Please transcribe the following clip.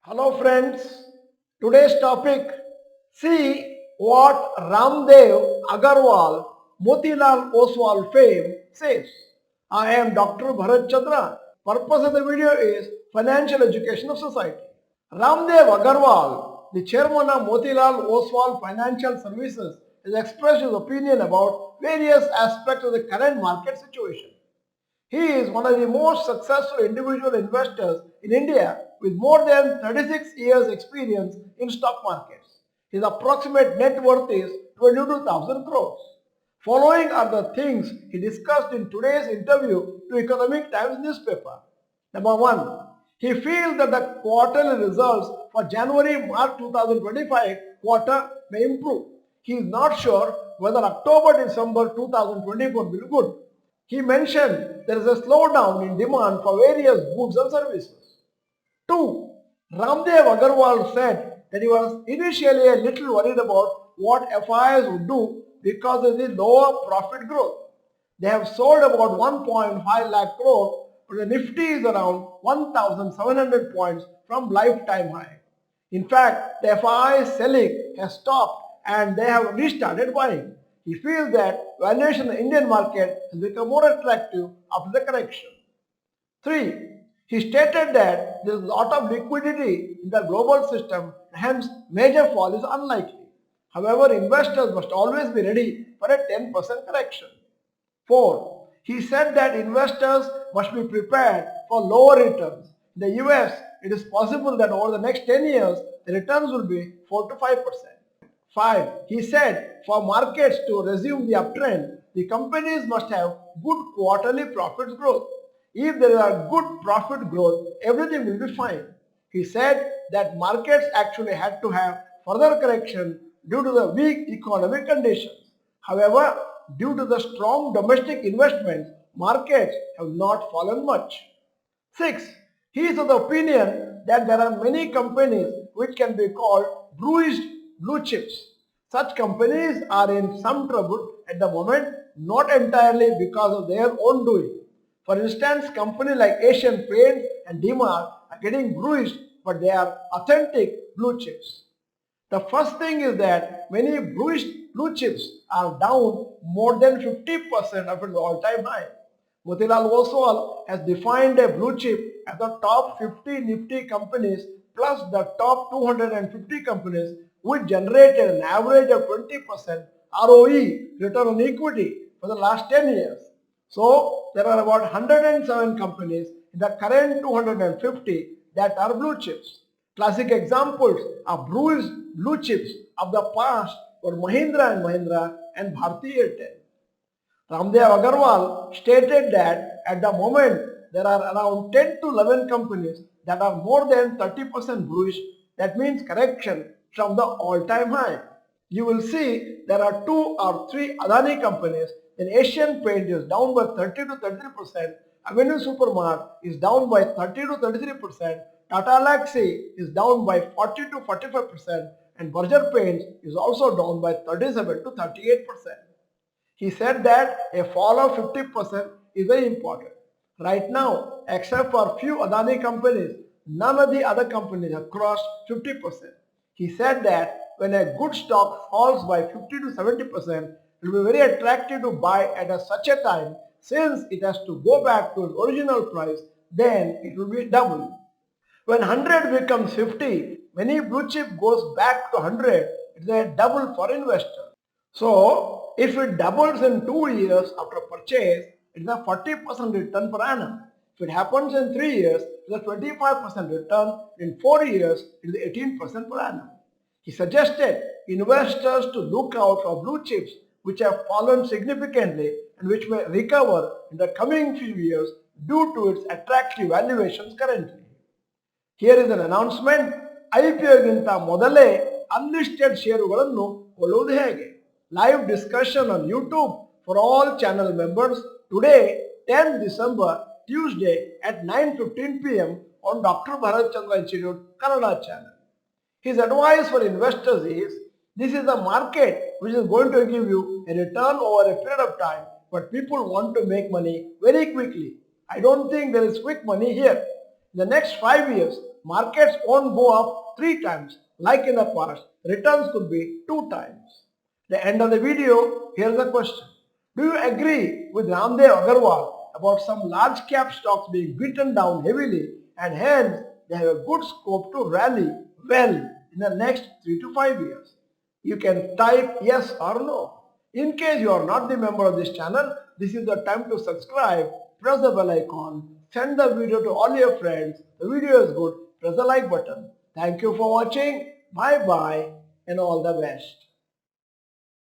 Hello friends, today's topic, see what Raamdeo, Agrawal, Motilal Oswal fame says. I am Dr. Bharath Chandra. Purpose of the video is financial education of society. Raamdeo Agrawal, the chairman of Motilal Oswal Financial Services, has expressed his opinion about various aspects of the current market situation. He is one of the most successful individual investors in India with more than 36 years experience in stock markets. His approximate net worth is 22,000 crores. Following are the things he discussed in today's interview to Economic Times newspaper. Number 1. He feels that the quarterly results for January-March 2025 quarter may improve. He is not sure whether October-December 2024 will be good. He mentioned there is a slowdown in demand for various goods and services. 2. Raamdeo Agrawal said that he was initially a little worried about what FIs would do because of the lower profit growth. They have sold about 1.5 lakh crore, but the Nifty is around 1,700 points from lifetime high. In fact, the FI selling has stopped and they have restarted buying. He feels that valuation in the Indian market has become more attractive after the correction. 3. He stated that there is a lot of liquidity in the global system, hence major fall is unlikely. However, investors must always be ready for a 10% correction. 4. He said that investors must be prepared for lower returns. In the US, it is possible that over the next 10 years, the returns will be 4 to 5%. 5. He said for markets to resume the uptrend, the companies must have good quarterly profits growth. If there are good profit growth, everything will be fine. He said that markets actually had to have further correction due to the weak economic conditions. However, due to the strong domestic investments, markets have not fallen much. 6. He is of the opinion that there are many companies which can be called bruised blue chips. Such companies are in some trouble at the moment, not entirely because of their own doing. For instance, companies like Asian Paints and DMart are getting bruised, but they are authentic blue chips. The first thing is that many bruised blue chips are down more than 50% of its all-time high. Motilal Oswal has defined a blue chip as the top 50 Nifty companies plus the top 250 companies which generated an average of 20% ROE, return on equity, for the last 10 years. So, there are about 107 companies in the current 250 that are blue chips. Classic examples of bruised blue chips of the past were Mahindra & Mahindra and Bharti Airtel. Raamdeo Agrawal stated that at the moment there are around 10 to 11 companies that are more than 30% bruised, that means correction from the all-time high. You will see there are 2 or 3 Adani companies, then Asian Paint is down by 30 to 33%, Avenue Supermart is down by 30 to 33%, Tata Elxsi is down by 40 to 45%, and Berger Paints is also down by 37 to 38%. He said that a fall of 50% is very important. Right now, except for few Adani companies, none of the other companies have crossed 50%. He said that when a good stock falls by 50 to 70%, it will be very attractive to buy at such a time. Since it has to go back to its original price, then it will be double. When 100 becomes 50, many blue chip goes back to 100, it's a double for investor. So, if it doubles in 2 years after purchase, it's a 40% return per annum. If it happens in 3 years, it's a 25% return. In 4 years, it is 18% per annum. He suggested investors to look out for blue chips which have fallen significantly and which may recover in the coming few years due to its attractive valuations currently. Here is an announcement. IPOಗಿಂತ ಮೊದಲೇ unlisted ಷೇರುಗಳನ್ನು ಕೊಳ್ಳುವುದು ಹೇಗೆ? Live discussion on YouTube for all channel members today 10 December Tuesday at 9:15 p.m. on Dr. Bharath Chandra Institute Kannada channel. His advice for investors is, this is a market which is going to give you a return over a period of time, but people want to make money very quickly. I don't think there is quick money here. In the next 5 years, markets won't go up 3 times like in the past. Returns could be 2 times. The end of the video, here's the question. Do you agree with Raamdeo Agrawal about some large cap stocks being beaten down heavily and hence they have a good scope to rally well in the next 3 to 5 years? You can type yes or no. In case you are not the member of this channel, this is the time to subscribe, press the bell icon, send the video to all your friends. The video is good, press the like button. Thank you for watching. Bye bye and all the best.